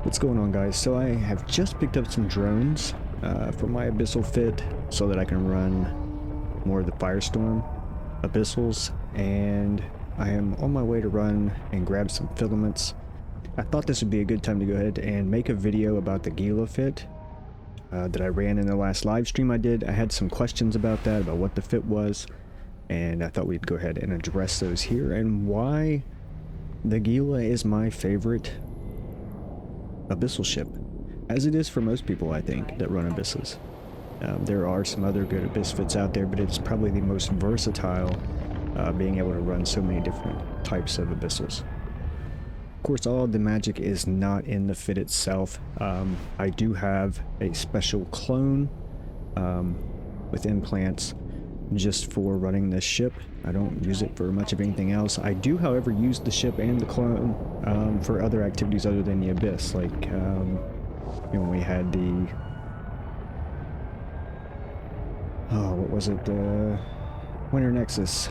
What's going on, guys? So I have just picked up some drones for my abyssal fit so that I can run more of the Firestorm abyssals, and I am on my way to run and grab some filaments. I thought this would be a good time to go ahead and make a video about the Gila fit that I ran in the last live stream I did. I had some questions about that, about what the fit was, and I thought we'd go ahead and address those here and why the Gila is my favorite abyssal ship, as it is for most people, I think, that run abysses. There are some other good abyss fits out there, but it's probably the most versatile, being able to run so many different types of abyssals. Of course, all of the magic is not in the fit itself. I do have a special clone with implants just for running this ship. I don't use it for much of anything else. I do, however, use the ship and the clone for other activities other than the abyss, like when we had the what was it, the Winter Nexus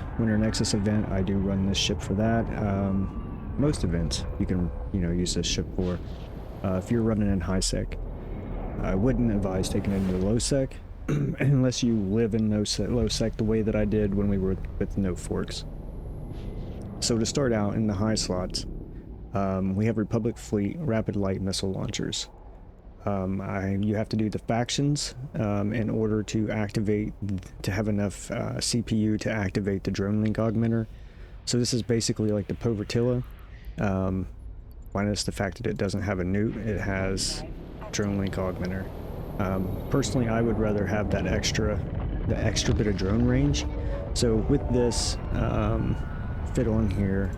event. I do run this ship for that. Most events you can use this ship for. If you're running in high sec, I wouldn't advise taking it into low sec unless you live in low sec the way that I did when we were with no forks. So to start out in the high slots, we have Republic Fleet rapid light missile launchers. You have to do the factions in order to have enough CPU to activate the drone link augmenter. So this is basically like the Povertilla, minus the fact that it doesn't have a newt. It has drone link augmenter. Personally, I would rather have the extra bit of drone range. So with this fit on here,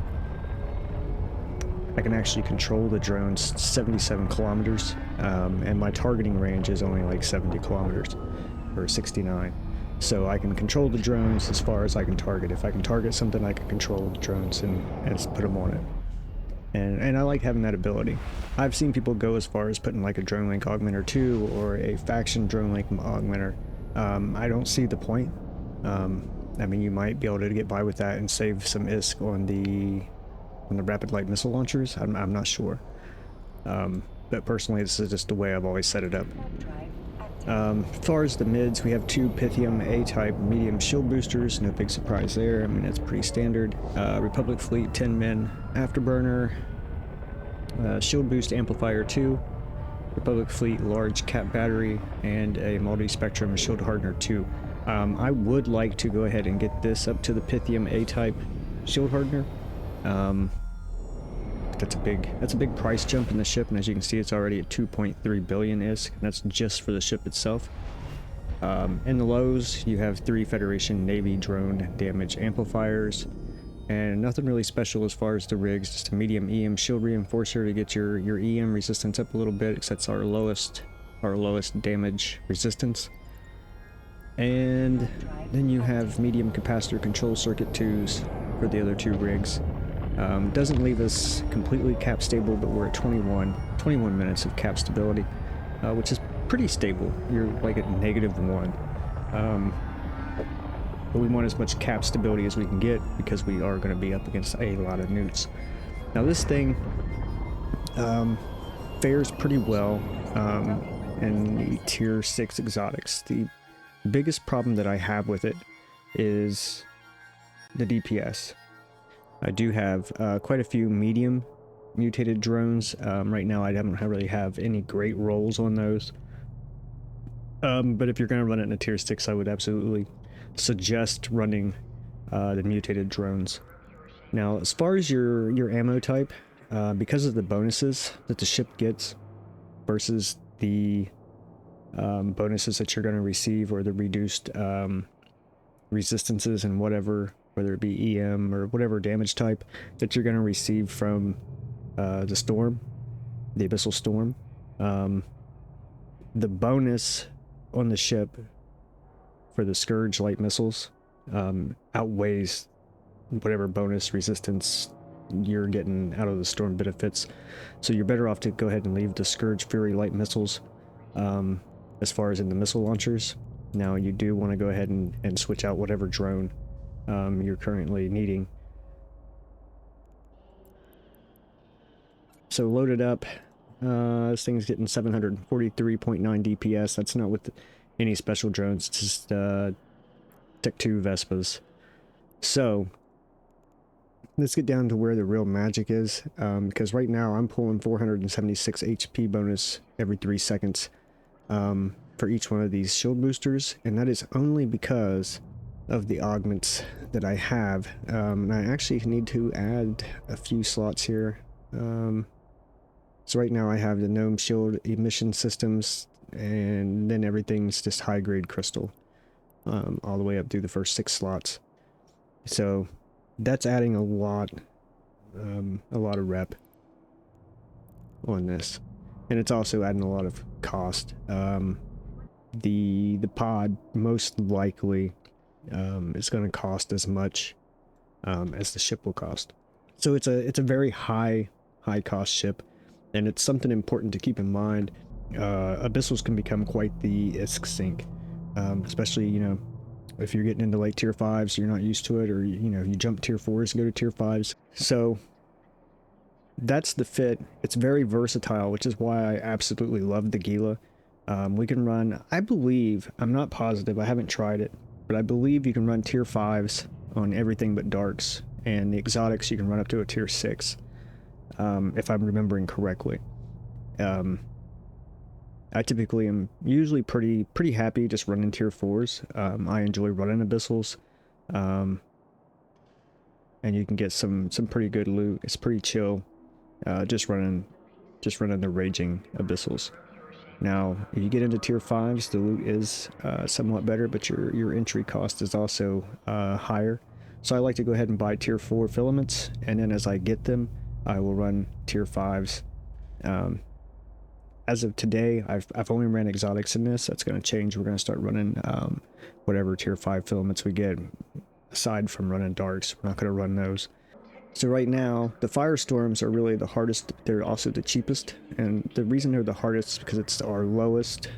I can actually control the drones 77 kilometers, and my targeting range is only like 70 kilometers, or 69. So I can control the drones as far as I can target. If I can target something, I can control the drones and put them on it. And I like having that ability. I've seen people go as far as putting like a drone link augmenter 2 or a faction drone link augmenter. I don't see the point. I mean, you might be able to get by with that and save some ISK on the rapid light missile launchers. I'm not sure. But personally, this is just the way I've always set it up. As far as the mids, we have two Pithum A-type medium shield boosters. No big surprise there. I mean, it's pretty standard. Republic Fleet 10 men Afterburner, shield boost Amplifier II, Republic Fleet large cap battery, and a Multispectrum shield Hardener 2. I would like to go ahead and get this up to the Pithum A-type shield Hardener. That's a big price jump in the ship, and as you can see, it's already at 2.3 billion ISK, and that's just for the ship itself. In the lows, you have 3 Federation Navy drone damage amplifiers, and nothing really special as far as the rigs. Just a medium EM shield reinforcer to get your EM resistance up a little bit, because that's our lowest damage resistance. And then you have medium capacitor control circuit 2s for the other 2 rigs. Doesn't leave us completely cap stable, but we're at 21 minutes of cap stability, which is pretty stable. You're like at -1. But we want as much cap stability as we can get because we are going to be up against a lot of newts. Now this thing fares pretty well in the tier 6 exotics. The biggest problem that I have with it is the DPS. I do have quite a few medium mutated drones. Right now I don't really have any great rolls on those. But if you're going to run it in a tier 6, I would absolutely suggest running the mutated drones. Now, as far as your ammo type, because of the bonuses that the ship gets versus the bonuses that you're going to receive, or the reduced resistances and whatever, whether it be EM or whatever damage type that you're going to receive from the storm, the abyssal storm, the bonus on the ship for the Scourge light missiles outweighs whatever bonus resistance you're getting out of the storm benefits. So you're better off to go ahead and leave the Scourge Fury light missiles as far as in the missile launchers. Now you do want to go ahead and switch out whatever drone you're currently needing. So loaded up, This thing's getting 743.9 DPS. That's not with any special drones. It's just Tech 2 Vespas. So let's get down to where the real magic is, because right now I'm pulling 476 HP bonus every 3 seconds for each one of these shield boosters, and that is only because of the augments that I have. And I actually need to add a few slots here. So right now I have the gnome shield emission systems, and then everything's just high grade crystal all the way up through the first 6 slots. So that's adding a lot of rep on this, and it's also adding a lot of cost. The pod most likely is going to cost as much as the ship will cost. So it's a very high cost ship, and it's something important to keep in mind. Abyssals can become quite the ISK sink, especially, you know, if you're getting into like tier 5s, so you're not used to it, or you know, you jump tier 4s and go to tier 5s. So that's the fit. It's very versatile, which is why I absolutely love the Gila. We can run, I believe, I'm not positive, I haven't tried it, but I believe you can run tier 5s on everything but darks, and the exotics you can run up to a tier 6, if I'm remembering correctly. I typically am usually pretty happy just running tier 4s. I enjoy running abyssals, and you can get some pretty good loot. It's pretty chill, just running the raging abyssals. Now, if you get into tier 5s, the loot is somewhat better, but your entry cost is also higher. So I like to go ahead and buy tier 4 filaments, and then as I get them, I will run tier 5s. As of today, I've only ran exotics in this. That's going to change. We're going to start running whatever tier 5 filaments we get, aside from running darks. We're not going to run those. So right now, the firestorms are really the hardest. They're also the cheapest, and the reason they're the hardest is because it's our lowest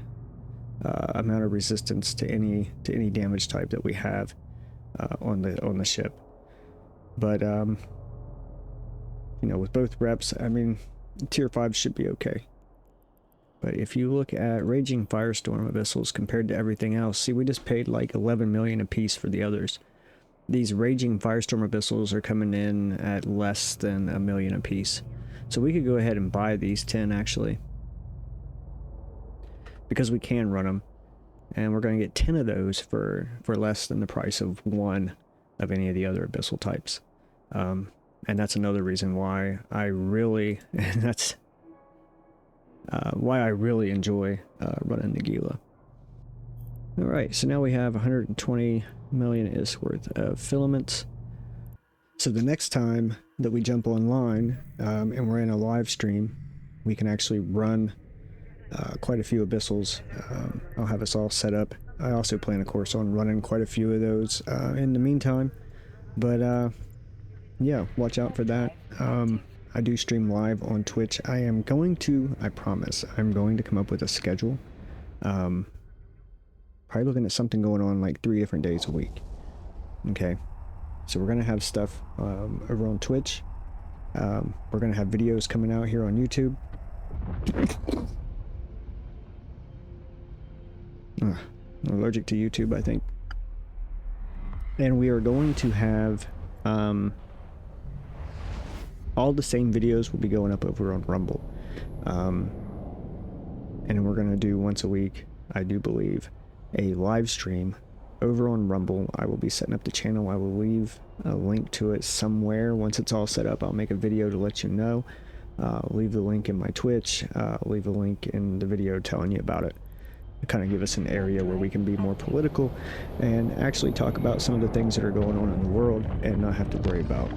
amount of resistance to any damage type that we have on the ship. But you know, with both reps, I mean, tier 5 should be okay. But if you look at Raging Firestorm Abyssals compared to everything else, see, we just paid like 11 million a piece for the others. These Raging Firestorm Abyssals are coming in at less than $1 million a piece. So we could go ahead and buy these 10 actually, because we can run them, and we're going to get 10 of those for less than the price of one of any of the other abyssal types. And that's another reason why I really, why I really enjoy running the Gila. Alright, so now we have 120 million is worth of filaments. So the next time that we jump online and we're in a live stream, we can actually run quite a few abyssals. I'll have us all set up. I also plan, of course, on running quite a few of those in the meantime. But yeah, watch out for that. I do stream live on Twitch. I promise, I'm going to come up with a schedule. Probably looking at something going on like 3 different days a week. Okay, so we're going to have stuff over on Twitch. We're going to have videos coming out here on YouTube. I'm allergic to YouTube, I think. And we are going to have all the same videos will be going up over on Rumble. And we're going to do once a week, I do believe, a live stream over on Rumble. I will be setting up the channel. I will leave a link to it somewhere. Once it's all set up, I'll make a video to let you know. Leave the link in my Twitch. Leave a link in the video telling you about it. Kind of give us an area where we can be more political and actually talk about some of the things that are going on in the world and not have to worry about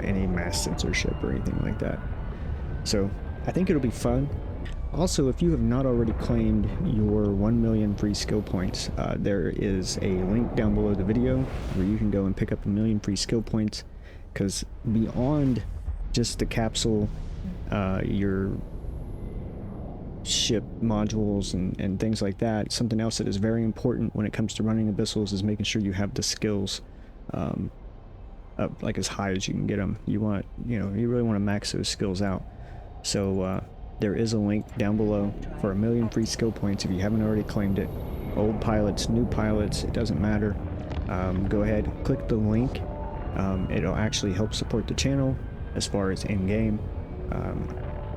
any mass censorship or anything like that. So I think it'll be fun. Also, if you have not already claimed your 1 million free skill points, there is a link down below the video where you can go and pick up 1 million free skill points, because beyond just the capsule, your ship modules and things like that, something else that is very important when it comes to running abyssals is making sure you have the skills up like as high as you can get them. You really want to max those skills out. So there is a link down below for 1,000,000 free skill points if you haven't already claimed it. Old pilots, new pilots, it doesn't matter. Go ahead, click the link. It'll actually help support the channel as far as in-game.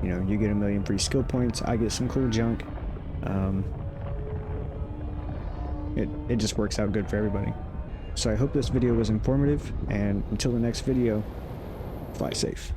You know, you get 1,000,000 free skill points, I get some cool junk. It just works out good for everybody. So I hope this video was informative, and until the next video, fly safe.